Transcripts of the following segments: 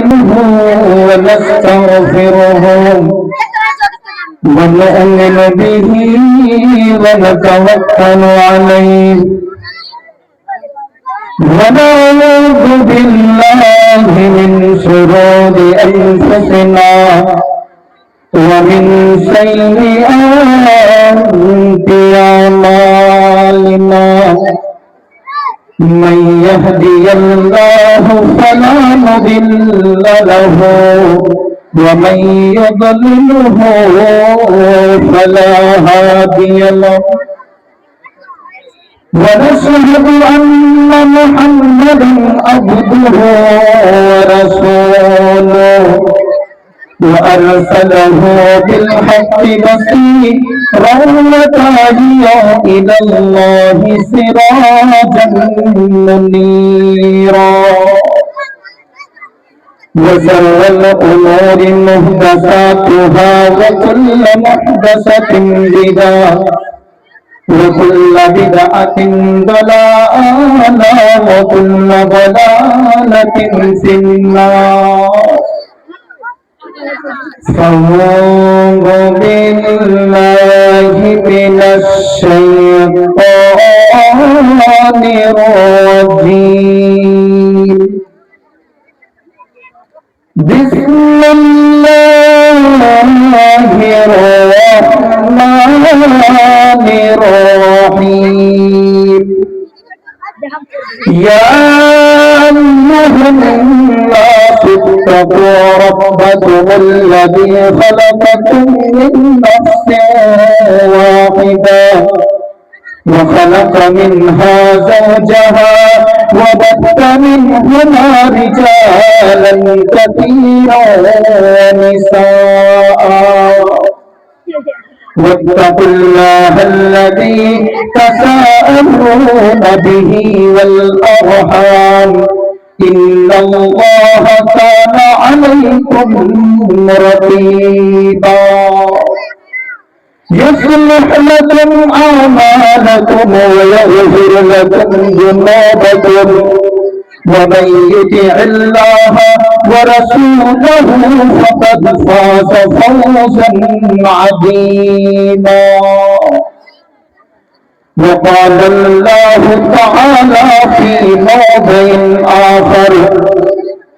نستعينه ونستغفره ونؤمن به ونتوكل عليه ونعوذ بالله من شرور أنفسنا ومن سيئات أعمالنا من يهدي الله فلا مضل له ومن يضلله فلا هادي له ونشهد أن محمدا عبده ورسوله وأرسله بالحق بصيرا وداعيا إلى الله سراجا منيرا وشر الأمور محدثاتها وكل محدثة بدعة وكل بدعة ضلالة وكل ضلالة في النار أعوذ بالله من الشيطان الرجيم بسم الله الرحمن الرحيم يا أيها الناس اتقوا ربكم الذي خلقكم من نفس واحدة وخلق منها زوجها وبث منهما رجالا كثيرا ونساء واتقوا الله الذي تساءلون به والأرحام إن الله كان عليكم رقيبا يصلح لكم أعمالكم ويغفر لكم ذنوبكم ومن يطع الله ورسوله فقد فاز فوزا عظيما وقال الله تعالى في موضع آخر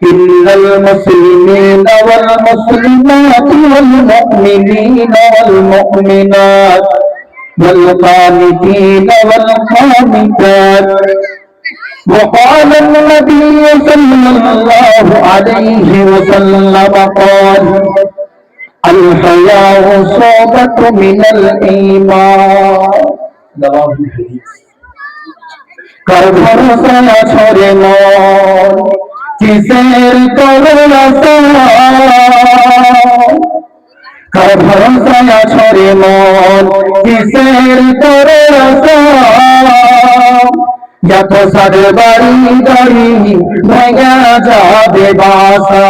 إن المسلمين والمسلمات والمؤمنين والمؤمنات والقانتين والقانتات وقال النبي صلى الله عليه وسلم قال الحياء شعبة من الإيمان কার ভরসা ছড়ে মন কিসের করলাসা কার ভরসা ছড়ে মন কিসের করলাসা যত সারে বাড়ি গাড়ি ভেঙে যাবে বাসা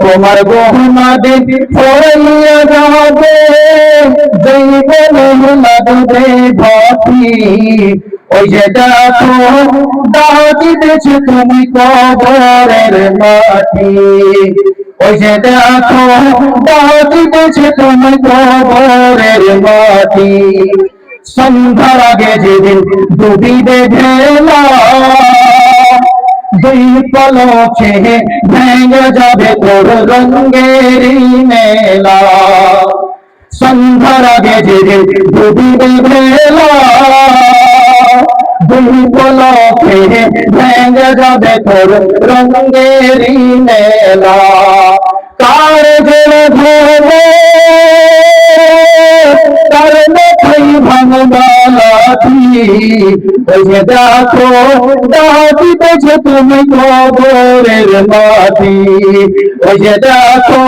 তোমার গহনাদের ফড়িয়া যাবে যেই গহনা দেবে ভাতি ওই যে দেখো ডাকিতেছে তুমি কবরের মাটি ওই যে দেখো ডাকিতেছে তুমি কবরের মাটি সন্ধ্যার আগে যেদিন ডুবিবে ভেলা দুই পলকে ভেঙে যাবে তোর রঙের মেলা সন্ধ্যার আগে যেদিন ডুবিবে ভেলা দুই পলকে ভেঙে যাবে তোর রঙের মেলা কার জেলে ধরবে তার মাথায় ভাঙবালাটি ওই যে দেখো ডাকিতেছে তুমি কবরের মাটি ওই যে দেখো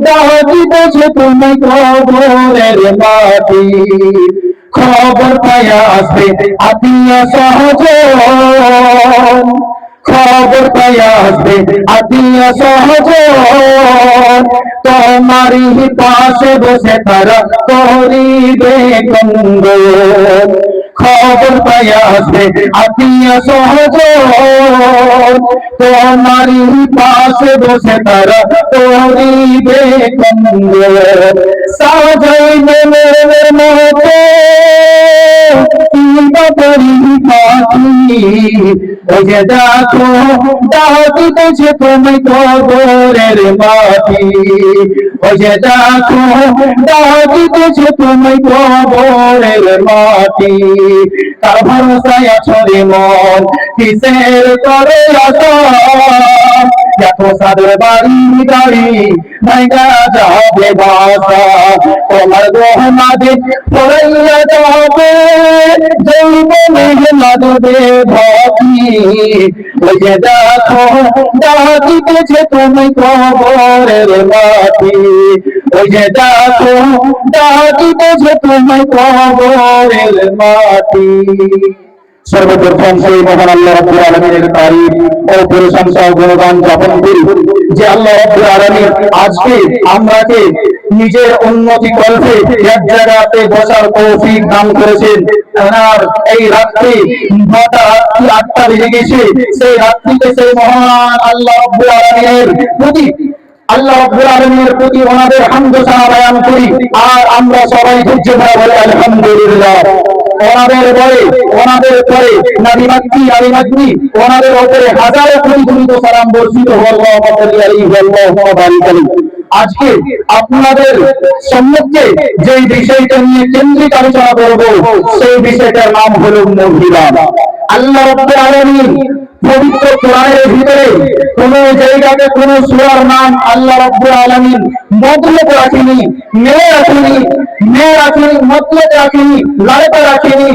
ডাকিতেছে তুমি কবরের মাটি খবর পাইয়া আসবে আত্মীয় সহজন খবর পাইয়া আসবে আত্মীয় সহজন তোমারই পাশে বসে তারা করিবে কঙ্গন খবর পাইয়া আসবে আত্মীয় সহজন, তোমারই পাশে বসে তারা করিবে কন্দ, সাজাইবে মনের মতো কিংবা করি পাখি, ওই যে দেখো ডাকিতেছে তুমি কবরের মাটি, ওই যে দেখো ডাকিতেছে তুমি কবরের মাটি, তার ভরসায় আছো রে মন কিসের করে আশা, দেখো সাদের বাড়ি গাড়ি ভাইগা যাবে বাসা, তোমার গহনাদের পড়াইয়া যাবে জৈবনে লাগবে ভাবি, ওই যে দেখো ডাকিতেছে তুমি কবরের মাটি, ওই যে দেখো ডাকিতেছে তুমি কবরের মাটি। সর্বপ্রথম সেই মহান আল্লাহ রাব্বুল আলামিনের তারিফ ও প্রশংসা ও গুণগান জ্ঞাপন করি যে আল্লাহ রাব্বুল আলামিন আজকে আমরাকে নিজের উন্নতি কল্পে এক জায়গাতে বসার তৌফিক দান করেছেন। আর এই রাত্রি 8টা বেজে গেছে, সেই রাত্রিতে সেই মহান আল্লাহ রাব্বুল আলামিনের প্রতি ওনাদের হামদ সানা বয়ান করি। আর আমরা সবাই ধৈর্য ধরে বলি আলহামদুলিল্লাহ। ওনাদের পরে নবী মাককি ওনাদের উপরে হাজারো কোটি কোটি সালাম বর্ষিত আজকে আপনাদের সম্মুখে যে বিষয়টা নিয়ে কেন্দ্রিক আলোচনা করব সেই বিষয়টার নাম হলো মহিলা। আল্লাহ রাব্বুল আলামিন পবিত্র কোরআনের ভিতরে কোন জায়গাতে কোন সূরার নাম আল্লাহ রাব্বুল আলামিন মতলব রাখেনি, মেয়ে রাখেনি, মতলব রাখেনি, লড়কা রাখেনি,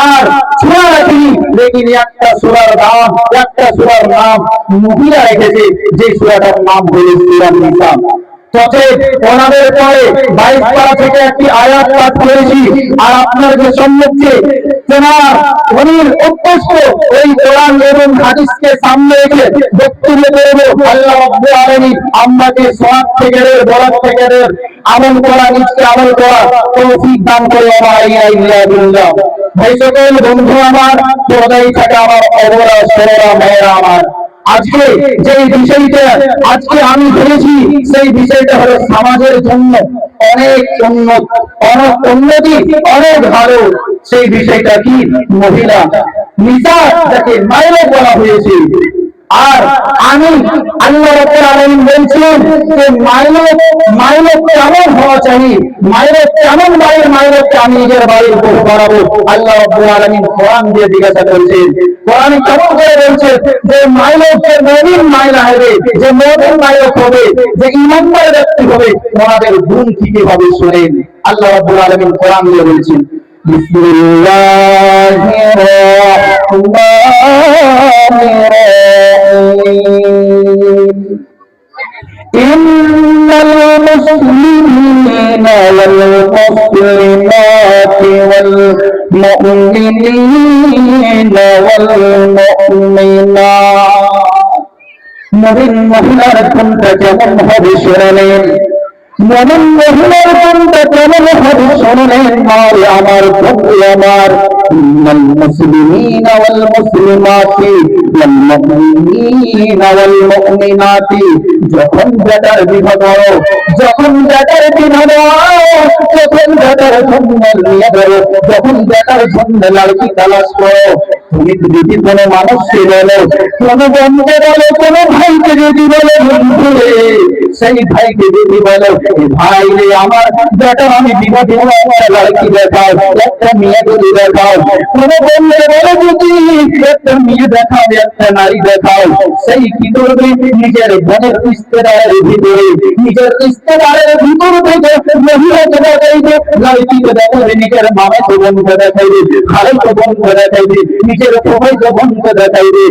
আর সূরা রাখেনি, লেকিন একটা সূরার নাম মহিলা রেখেছে, যে সূরাটার নাম হলো সূরা নিসা। ওনাদের পরে 22 পারা থেকে একটি আয়াত পাঠ করেছি, আর আপনাদের সম্মুখে অনির অভ্যস্ত এই কোরআন এবং হাদিসকে সামনে রেখে বক্তব্য করব। আল্লাহ রাব্বুল আলামিন আমাকে সওয়াব থেকে বরাত থেকে আমল করা, নিজকে আমল করা তৌফিক দান করে। ভাই সকল বন্ধু আমার, পর্দায় থাকা আমার অবরা সরলা মেয়েরা আমার, আজকে যে বিষয়টা আমি ধরেছি সেই বিষয়টা হলো সমাজের জন্য অনেক উন্নতি, অনেক ভালো। সেই বিষয়টা কি? মহিলা নিসা, যাকে মায়েরা বলা হয়েছে। আর আমি আল্লাহ রাব্বুল আলামিন বলছেন যে মায়ের কেমন হওয়া চাই, কেমন মায়েরকে আমি নিজের বাড়ির উপর বাড়াবো। আল্লাহ রাব্বুল আলামিন কোরআন দিয়ে জিজ্ঞাসা করেছেন, কোরআনে কেমন করে বলছে যে মায়েরকে মুমিন মায়েরা হবে, যে মুমিন মায়ের হবে, যে ঈমানদার ব্যক্তি হবে, ওনাদের গুণ কি হবে শুনেন। আল্লাহ রাব্বুল আলামিন কোরআন দিয়ে বলছেন, বিসমিল্লাহির রহমানির রহিম, ইন্নাল মুসলিমিনা ওয়াল মুসলিমাতি ওয়াল মুমিনিনা ওয়াল মুমিনাত। মুমিন মহিলার কোনটা কেমন হবে শুনলেন, মুমিন মহিলার কোনটা কেমন হবে শুনলেন। আমার বন্ধু আমার, ইন্নাল মুসলিমিনা ওয়াল মুসলিমাতি ওয়াল মুমিনিনা ওয়াল মুমিনাতি। যখন বেটার বিবাহ করো, যখন বেটার জন্য নিয়ে ধরো, যখন বেটার জন্য লড়কি তালাশ করো, তুমি যদি কোনো মানুষকে বলো, কোনো বন্ধুকে বলো, কোনো ভাইকে যদি বলো, বন্ধু রে, সেই ভাইকে যদি বলো, ভাই রে আমার বেটা আমি বিবাহ দেবো, একটা লড়কি দেখাও, একটা মেয়ে যদি দেখাও, কোনো বন্ধুকে বলো যদি একটা মেয়ে দেখাও, একটা নারী দেখাও, সেই কি করবে? নিজের বোনের রিশতেদারের ভিতরে, নিজের রিশতেদারের ভিতর থেকে মহিলাকে দেখাইবে, লড়কিকে দেখাবে, নিজের মামাকে বোনকে দেখাইবে, খালাকে বোনকে দেখাইবে, নিজের ফুফাইকে বোনকে দেখাইবে।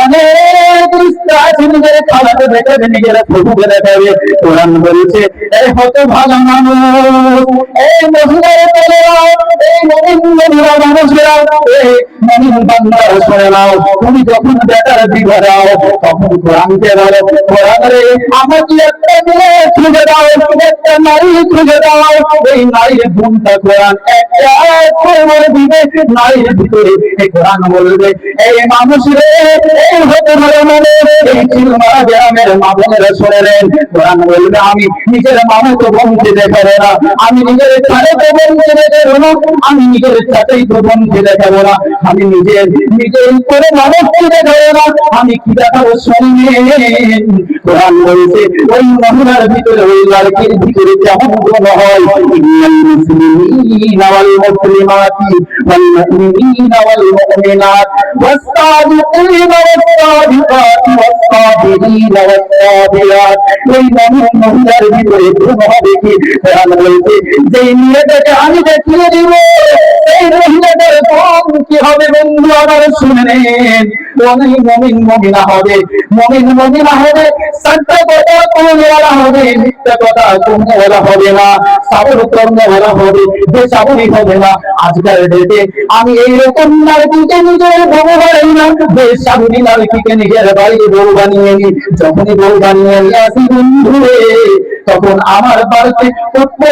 অনেক রিশতা আছে, নিজের খালাকে দেখাবে, নিজের ফুফুকে দেখাবে, করে কোরআন বলছে, এই হতভাগা মানুষ, এই মহিলার ছেলেরা, এই মুমিন মহিলা মানুষেরা, এই মুমিন বান্দারা শুনে নাও, তুমি যখন বেটার বিবাহ দাও তখন কোরআনকে বলো, কোরআন রে আমাকে একটা মেয়ে খুঁজে দাও, একটা নারী খুঁজে দাও, এই নারীর গুণটা কোরআন একটা করে দিবে, নারীর ভিতরে এই কোরআন বলবে, এই মানুষ রে, এই হতভাগা মানুষ, এই চিলমারা গ্রামের মামুনেরা শুনে নেন, কোরআন বলবে আমি নিজের মামাতো বোনকে দেখাবো না, আমি নিজের খালাতো বোনকে দেখাবো না, আমি নিজের চাচাতো বোনকে দেখাবো না, আমি নিজের করে মানুষকে দেখাবো না, আমি কি দেখাবো শুনবেন। কোরআন বলছে ওই মহিলার ভিতরে, ওই লড়কির ভিতরে কেমন গুণ হয়, ইন্নাল মুসলিমিনা ওয়াল মুসলিমাতি ওয়াল মুমিনিনা ওয়াল মুমিনাত ওয়াস-সাদিকিনা ওয়াস-সাদিকাতি ওয়াস-সাবিরিনা ওয়াস-সাবিরাত, ওই মহিলার ভিতরে গুণ হবে কি? কোরআন বলছে যেই মেয়েটাকে আমি দেখিয়ে দিব সেই মহিলাটার গুণ কি হবে বন্ধু আমার শুনে নেন, অনেক মুমিন মুমিনা হবে, মুমিন মুমিনা হবে, সত্য কথা বলা হবে, মিথ্যা কথা বলা হবে না, সাবর কর্মওয়ালা হবে, বেসাবরি হবে না। আজকের ডেটে আমি এইরকম নারীকে নিজের বউ বানাই না, বেসাবরি নারীকে নিজের বাড়ির বউ বানিয়ে নি, যখনই বউ বানিয়ে নিয়ে আসি বন্ধুরে, তখন আমার বাড়িতে ফুটফুট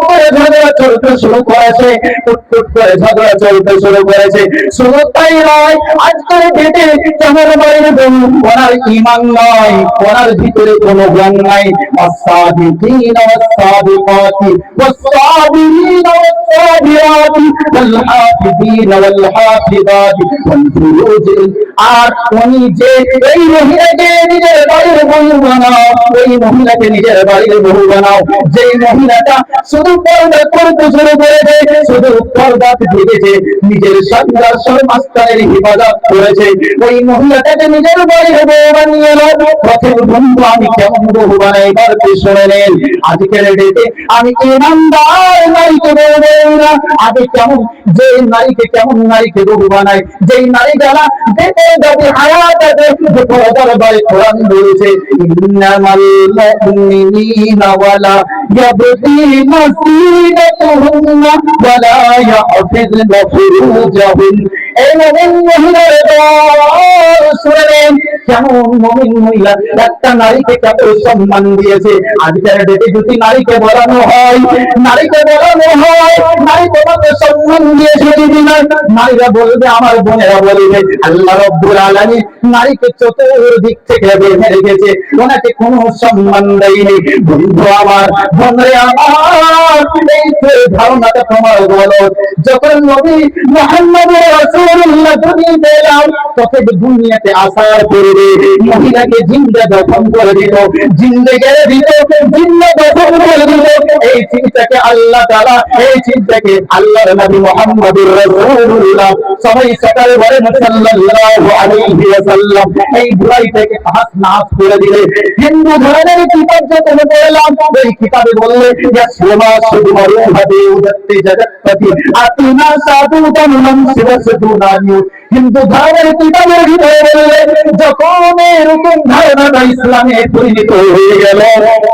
করে ঝগড়া চলতে শুরু করেছে, ফুটফুট করে ঝগড়া চলতে শুরু করেছে। শুধু তাই নয়, আজকের ডেটে আমার বাড়ির বউ, ওনার ঈমান নয়, ওনার ভিতরে কোনো জ্ঞান নাই। والصادقين والصادقات والصابرين والصابرات والحافظين والحافظات والفروج। আর উনি যে এই মহিলাকে নিজের বাড়ির বউ বানাও, এই মহিলাকে নিজের বাড়ির বউ বানাও, যে মহিলাটা শুধু পর্দা করতে শুরু করেছে, শুধু পর্দা দেখেছে, নিজের সন্তান সমাজের হিফাজত করেছে, ওই মহিলাটাকে নিজের বাড়ির বউ বানিয়ে নাও। প্রথম বন্ধু আমি কেমন বউ বানাই বাড়তে শুনে নেন। আজকের ডেটে আমি ইমানদার নারীকে বউ বানাই না, আগে কেমন যে নারীকে কেমন নারীকে বউ বানাই, যেই নারী যারা দেখে যাবে হায়াত আছে, পর্দার বাড়ি কোরআন বলেছে ইন্নামাল মুমিনিনা ওয়ালা ইয়াবদিনা যিনাতাহুন্না ওয়ালা ইয়াহফিযনা ফুরুজাহুন। এই মুমিন মহিলার দল শুনেন, কেমন মুমিন মহিলা একটা নারীকে কত সম্মান দিয়েছে। আজকের ডেটে যদি নারীকে বলানো হয়, নারীকে বলানো হয় নারী তোমাকে সম্মান দিয়েছে যদি না, নারীরা বলবে, আমার বোনেরা বলবে আল্লাহ রাব্বুল আলামিন নারীকে চতুর্দিক থেকে বেঁধে রেখেছে, ওনাকে কোনো সম্মান দেয়নি। বন্ধু আমার, বোনরে আমার, এই ধারণাটা তোমার বলো, যখন নবী মুহাম্মদ রাসূলুল্লাহ দুনিয়াতে এলেন, তখন দুনিয়াতে আসার পূর্বে মহিলাকে জিন্দা দফন করে দিত, জিন্দা গেড়ে দিত, জিন্দা দফন করে দিত। এই চিন্তাকে আল্লাহ তাআলা, এই চিন্তাকে আল্লাহর নবী মুহাম্মদুর রাসূলুল্লাহ সবাই সকালে বলেন সাল্লাল্লাহু আলাইহি ওয়াসাল্লাম, এই বুরাইটাকে তাহাস নাস করে দিলে। হিন্দু ধর্মের কিতাব যখন পড়লাম, এই কিতাবে বললে ইয়াসমা সুদমারু হাদে উদত্তে জগৎপতি আতিনা সাদুদান নাম শিবসদুনানি। হিন্দু ধর্মের কিতাবের ভিতরে বললে যখন এরকম ধারণাটা ইসলামে পরিণত হয়ে গেল,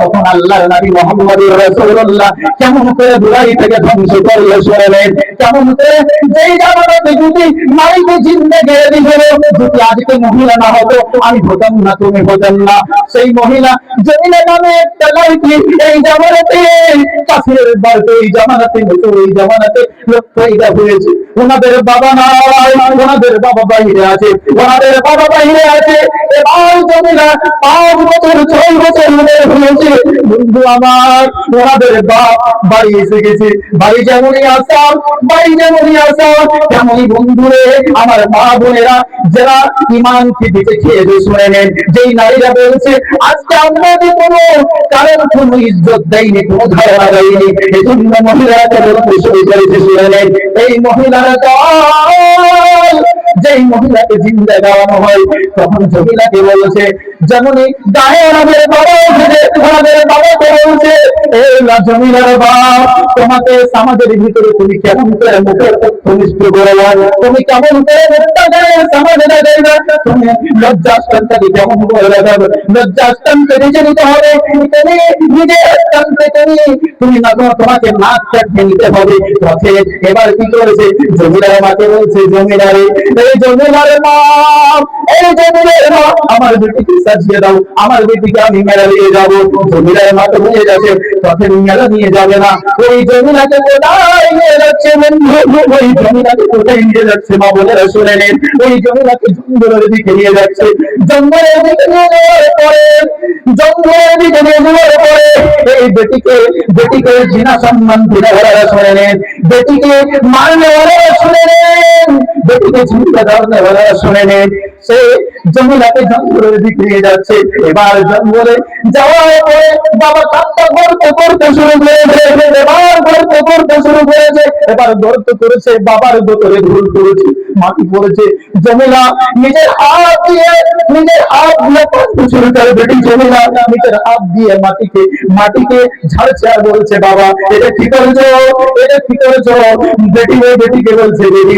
তখন আল্লাহর নবী মুহাম্মদুর রাসূলুল্লাহ কেমন করে বুরাইটাকে ধ্বংস করলো শুনলেন। কেমন করে যেই জামানাতে যদি নারীকে জিন্দা গেড়ে দিল, যদি আজকে মহিলা না হতো আমি হতাম না, তুমি হতেন না, সেই মহিলা জমিনা নামে একটা লড়কি এই জামানাতে কাফিরের বাড়িতে, এই জামানাতে ওই জামানাতে লোক পয়দা হয়েছে, ওনাদের বাবা নাই, ওনাদের বাবা বাইরে আছে, ওনাদের বাবা বাইরে আছে। এবার জমিনা 5 বছর 6 বছর হয়েছে, বন্ধু আমার, ওনাদের বাপ বাড়ি এসে গেছে। বাড়ি যেমনই আসাম, বাড়ি যেমনই আসাম, তেমনই বন্ধুরে আমার মা বোনেরা যারা ইমানকে বেঁচে খেয়ে শুনে নেন, যেই নারীরা বলছে আজকে আমাদের কোনো কারণ কোনো ইজ্জত দেয়নি, কোনো ধারণা দেয়নি, এই জন্য মহিলারা বলতে শুরু করেছে শুনে নেন। এই মহিলারা দল, যেই মহিলাকে জিন্দা দেওয়ানো হয়, তখন মহিলাকে বলছে যেমনই গায়ে ওনাদের বাবা উঠেছে, ওনাদের বাবাকে বলছে এই জমিলার বাপ, তোমাকে সমাজের ভিতরে তুমি কেমন করে মুখের তথ্যনিষ্ঠ করে, তুমি কেমন করে মুখটা দেয় সমাজে দেবে, তুমি লজ্জাস্থানটাকে কেমন করে দেবে, লজ্জাস্থানকে নিজে নিতে হবে, তুমি নিজের স্থানকে তুমি না, তোমাকে নাক চাটিয়ে নিতে হবে পথে। এবার কি করেছে, জমিলার মাকে বলছে, জমিলারে, এই জমিলার মা, এই জমিলার মা, আমার বেটিকে সাজিয়ে দাও, আমার বেটিকে আমি মেলা নিয়ে যাবো। জমিলার মা তো নিয়ে যাচ্ছে, পথে মেলা নিয়ে যাবে না, ওই জমিলাকে কোথায় নিয়ে যাচ্ছে বন্ধু, ওই জমিলাকে কোথায় নিয়ে যাচ্ছে মা বোনেরা শুনে নেন, ওই জমিলাকে জঙ্গলের দিকে নিয়ে যাচ্ছে। জঙ্গলের দিকে নিয়ে যাওয়ার পরে, জঙ্গলের দিকে নিয়ে যাওয়ার পরে এই বেটিকে জিনা সম্মান দিলে ওরা শুনে নেন, বেটিকে মারলে ওরা শুনে নেন, বেটিকে ঝুঁকে ধরলে ওরা শুনে নেন। সে জমিলাকে জঙ্গলের দিকে নিয়ে যাচ্ছে। এবার জঙ্গলে যাওয়ার পরে বাবা কান্না করতে করতে শুরু করেছে, এবার করতে করতে শুরু করেছে, এবার গর্ত করেছে, বাবার গোতরে ভুল করেছে, মাটি পড়েছে। জমিলা নিজের হাত দিয়ে শুরু করে, বেটি জমিলা নিজের হাত দিয়ে মাটিকে ঝাড়ছে আর বলছে, বাবা এটা কি করেছো, এটা কি করেছো। বেটিকে বলছে, বেটি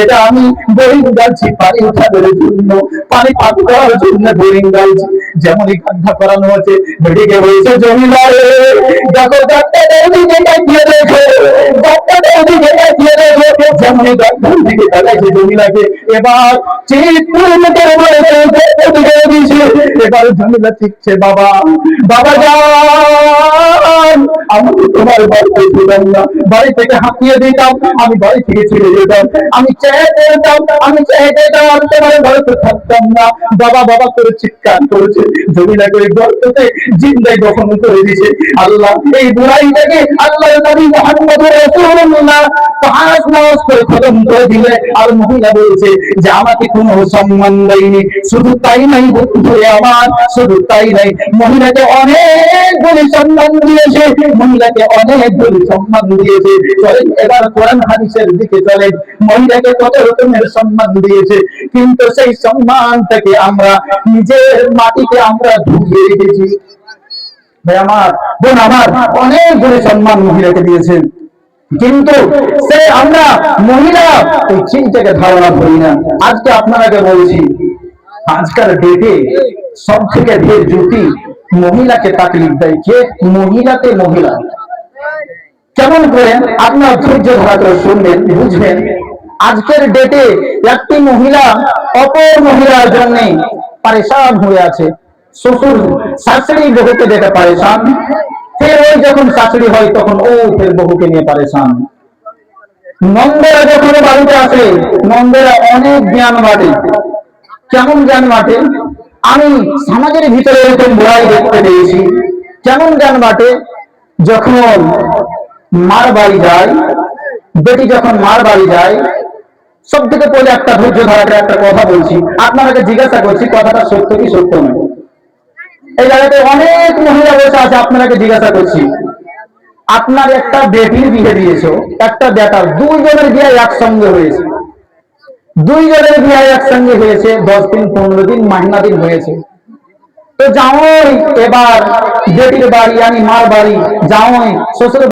এটা আমি বোরিং গালছি পানি উঠানোর জন্য, পানি পাক করার জন্য বোরিং গালছি। যেমনই গান্ধা করানো হচ্ছে, বেটিকে বলছে, জমিলা দেখো গাছটা ওদিকে তাকিয়ে দেখো, গাছটা ওদিকে তাকিয়ে দেখো। যেমনই গান্ধার দিকে তাকাইছে জমিলাকে, এবার এবার জমিলা চিকছে, বাবা বাবা যান, আমি তোমার বাড়িতে ছিলাম না, বাড়ি থেকে হাঁকিয়ে দিতাম, আমি বাড়ি থেকে ছেড়ে যেতাম, আমি চেয়ে যেতাম, আমি চেয়ে যেতাম, আমি তোমার বাড়িতে থাকতাম না। বাবা বাবা করে চিৎকার করেছে, জমিলা করে গর্ততে জিন্দাই দফন করে দিয়েছে। আল্লাহ এই বুড়াইটাকে আল্লাহর নবী মুহাম্মদ রাসূলুল্লাহ পাঁচ নামাজ করে খতম করে দিলে। আর মহিলা বলছে যে আমাকে কোনো সম্মান দেয়নি, শুধু তাই নাই বন্ধু আমার, শুধু তাই নাই, মহিলাকে অনেকগুলি সম্মান দিয়েছে, মহিলাকে অনেকগুলি সম্মান দিয়েছে। চলেন এবার কোরআন হাদিসের দিকে চলেন, মহিলাকে কত রকমের সম্মান দিয়েছে, কিন্তু সেই সম্মানটাকে আমরা নিজের মাটিতে আমরা ঢুকিয়ে রেখেছি। ভাই আমার, বোন আমার, অনেকগুলি সম্মান মহিলাকে দিয়েছেন, কিন্তু সে আমরা মহিলা এই চিন্তাকে ধারণা করি না। আজকে আপনাকে বলছি, আজকাল ডেটে সব থেকে ঢের জুটি মহিলাকে তাকলিফ দেয় কে, মহিলাতে মহিলা। কেমন করে আপনার ধৈর্য ধরা করে শুনবেন, বুঝবেন। আজকের ডেটে একটি মহিলা অপর মহিলার জন্য পরেশান হয়ে আছে। শ্বশুর শাশুড়ি বহুকে দেখে পরেশান, ফের ওই যখন শাশুড়ি হয় তখন ও ফের বহুকে নিয়ে পরেশান। নন্দেরা যখন বাড়িতে আসে, নন্দেরা অনেক জ্ঞান বাটে। কেমন জ্ঞান বাটে, আমি সমাজের ভিতরে এরকম বুড়াই দেখতে পেয়েছি। কেমন জ্ঞান বাটে, যখন মার বাড়ি যায়, বেটি যখন মার বাড়ি যায়, সব থেকে পরে একটা ধৈর্য ধরাটা একটা কথা বলছি, আপনাকে জিজ্ঞাসা করছি কথাটা সত্য কি সত্য নয়। এই জায়গাতে অনেক মহিলা বসে আছে, আপনাকে জিজ্ঞাসা করছি, আপনার একটা বেটির বিয়ে দিয়েছো, একটা বেটার, দুইজনের বিয়ে একসঙ্গে হয়েছে, দুইজনের বিয়ে একসঙ্গে হয়েছে, 10 দিন 15 দিন মাহিনা দিন হয়েছে। তো যাওই এবার বেটির বাড়ি, আমি মার বাড়ি, যাওই শ্বশুর